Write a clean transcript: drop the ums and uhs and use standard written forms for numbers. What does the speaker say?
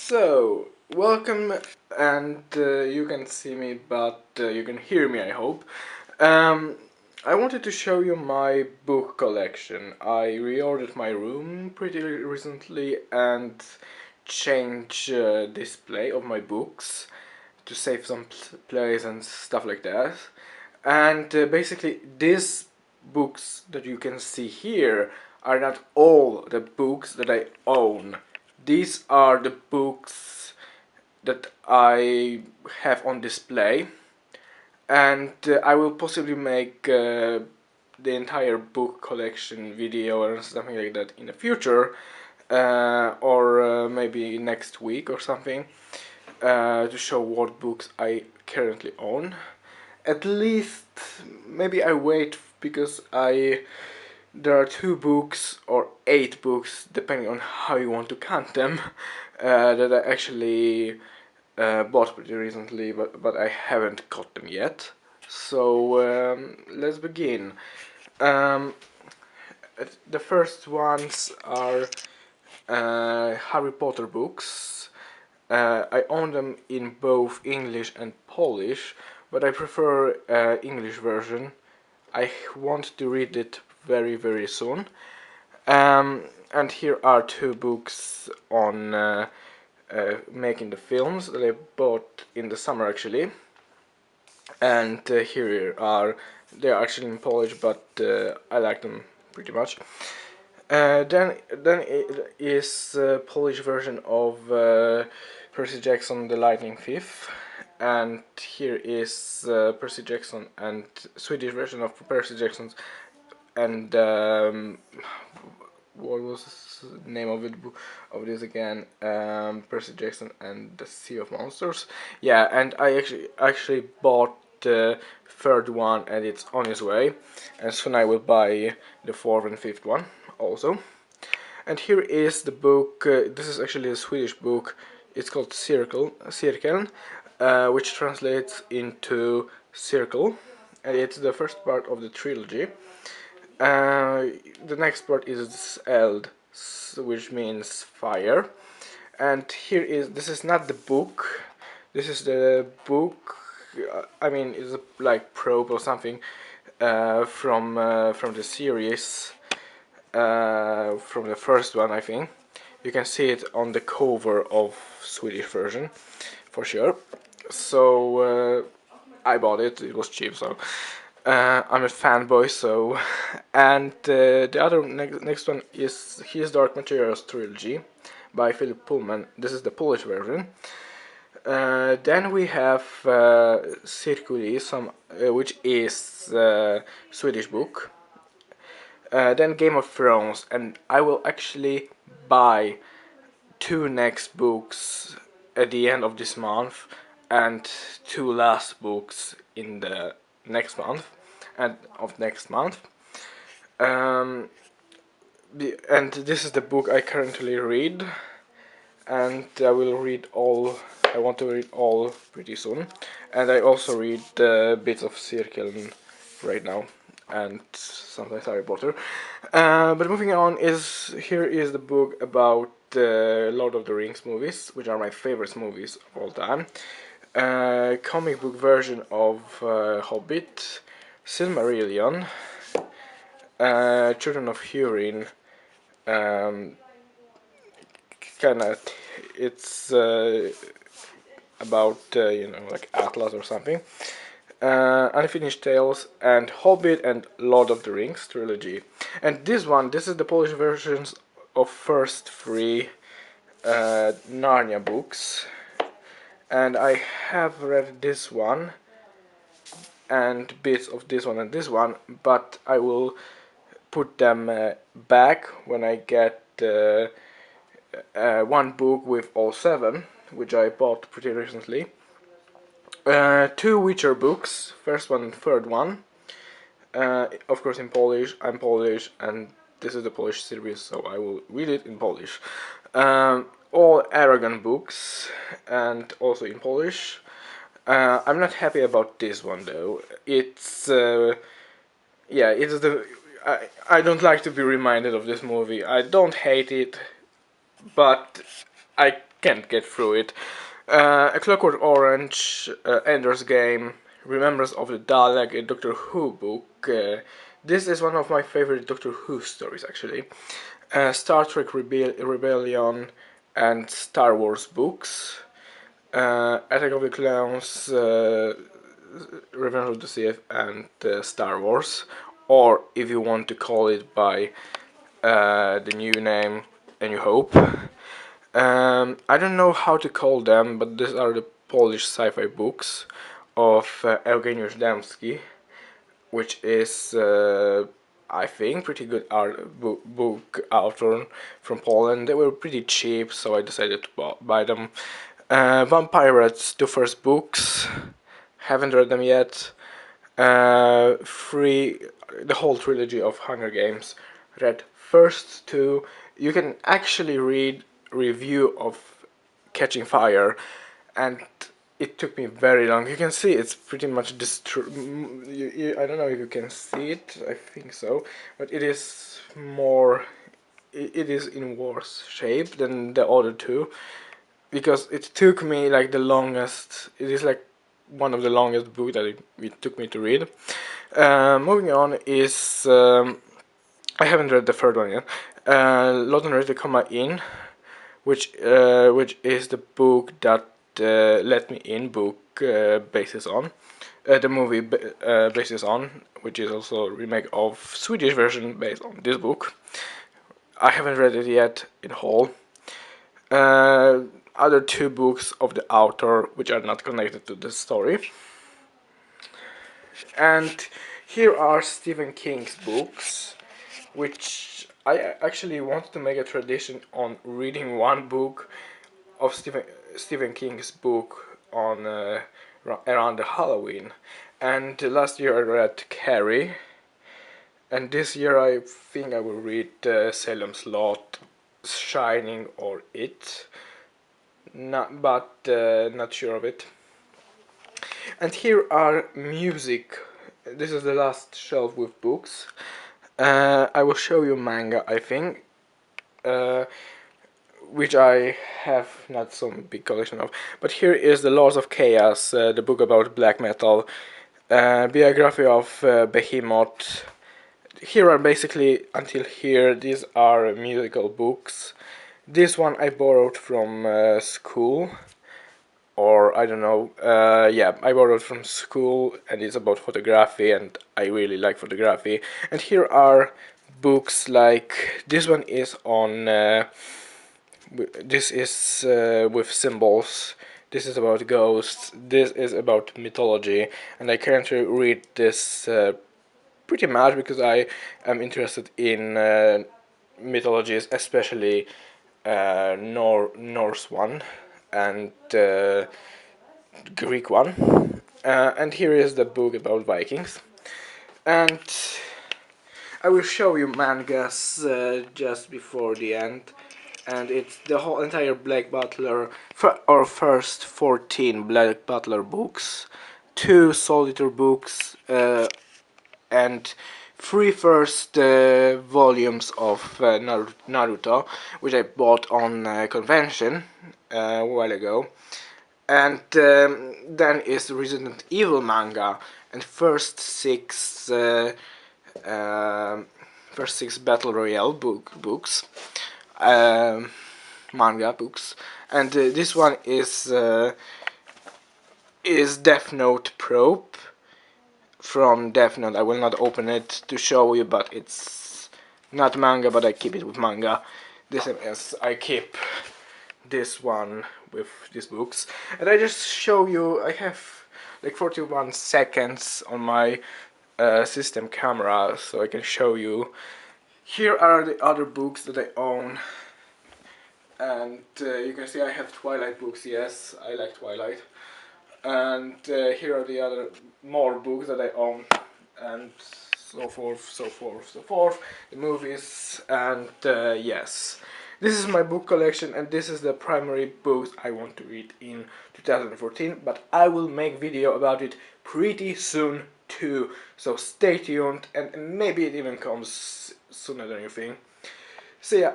So, welcome, and you can see me, but you can hear me, I hope. Um, I wanted to show you my book collection. I reordered my room pretty recently and changed display of my books to save some place and stuff like that. And basically, these books that you can see here are not all the books that I own. These are the books that I have on display, and I will possibly make the entire book collection video or something like that in the future, or maybe next week or something, to show what books I currently own. At least maybe I wait because there are 2 books or 8 books, depending on how you want to count them, that I actually bought pretty recently, but I haven't got them yet. So let's begin. Um, the first ones are Harry Potter books. I own them in both English and Polish, but I prefer English version. I want to read it very soon. And here are 2 books on making the films that I bought in the summer actually. And here are, they're actually in Polish, but I like them pretty much. Then it is a Polish version of Percy Jackson The Lightning Thief, and here is Percy Jackson and Swedish version of Percy Jackson and what was the name of it of this again? Percy Jackson and the Sea of Monsters. Yeah, and I actually bought the third one, and it's on its way, and soon I will buy the fourth and fifth one also. And here is the book. This is actually a Swedish book. It's called Cirkeln, which translates into circle, and it's the first part of the trilogy. The next part is eld, which means fire. And here is, this is not the book. This is the book. I mean, it's like probe or something from the series, from the first one, I think. You can see it on the cover of Swedish version, for sure. So I bought it. It was cheap, so I'm a fanboy. So, and the other next one is His Dark Materials trilogy by Philip Pullman. This is the Polish version. Then we have Cirkuli, which is Swedish book. Then Game of Thrones, and I will actually buy 2 next books at the end of this month, and 2 last books in the next month, and of next month. And this is the book I currently read, and I will read all. I want to read all pretty soon, and I also read bits of Cirkeln right now, and sometimes Harry Potter. But moving on, here is the book about the Lord of the Rings movies, which are my favorite movies of all time. Comic book version of Hobbit, Silmarillion, Children of Hurin. Kinda, it's about like Atlas or something. Unfinished Tales, and Hobbit and Lord of the Rings trilogy. And this is the Polish versions of first 3 Narnia books. And I have read this one and bits of this one and this one, but I will put them back when I get one book with all 7, which I bought pretty recently. 2 Witcher books, first one and third one. Of course in Polish. I'm Polish, and this is the Polish series, so I will read it in Polish. All Aragon books, and also in Polish. I'm not happy about this one though. It's it's the I don't like to be reminded of this movie. I don't hate it, but I can't get through it. A Clockwork Orange, Ender's Game, Remembrance of the Dalek, a Doctor Who book. This is one of my favorite Doctor Who stories, actually. Star Trek Rebellion and Star Wars books. Attack of the Clones, Revenge of the Sith, and Star Wars. Or, if you want to call it by the new name, A New Hope. I don't know how to call them, but these are the Polish sci-fi books of Eugeniusz Dębski, which is, I think, pretty good book author from Poland. They were pretty cheap, so I decided to buy them. Vampirates, two first books, haven't read them yet. The whole trilogy of Hunger Games, read first two. You can actually read review of Catching Fire, and it took me very long. You can see it's pretty much I don't know if you can see it, I think so, but it is more, it is in worse shape than the other two, because it took me like the longest, it is like one of the longest books that it took me to read. Moving on is, I haven't read the third one yet, Lord and Rita Come In, which is the book that Let Me In book bases on, the movie bases on, which is also a remake of Swedish version based on this book. I haven't read it yet in whole. Other two books of the author which are not connected to the story. And here are Stephen King's books, which I actually want to make a tradition on reading one book of Stephen King's book on around the Halloween. And last year I read Carrie, and this year I think I will read Salem's Lot, Shining, or It. Not sure of it. And here are music. This is the last shelf with books. I will show you manga, I think, which I have not some big collection of. But here is The Laws of Chaos, the book about black metal, biography of Behemoth. Here are basically, until here, these are musical books. This one I borrowed from school, or I don't know, yeah, I borrowed from school, and it's about photography, and I really like photography. And here are books like, this one is on, this is with symbols, this is about ghosts, this is about mythology, and I currently read this pretty much because I am interested in mythologies, especially Norse one and Greek one. And here is the book about Vikings. And I will show you mangas just before the end. And it's the whole entire Black Butler, our first 14 Black Butler books, 2 Soul Eater books, and 3 first volumes of Naruto, which I bought on convention a while ago. And then is Resident Evil manga, and first 6 Battle Royale books, manga books, and this one is Death Note Probe from Death Note. I will not open it to show you, but it's not manga, but I keep it with manga. This is, I keep this one with these books, and I just show you, I have like 41 seconds on my system camera, so I can show you. Here are the other books that I own, and you can see I have Twilight books. Yes, I like Twilight. And here are the other more books that I own, and so forth, the movies, and yes. This is my book collection, and this is the primary books I want to read in 2014, but I will make video about it pretty soon too, so stay tuned, and maybe it even comes sooner than you think. See ya!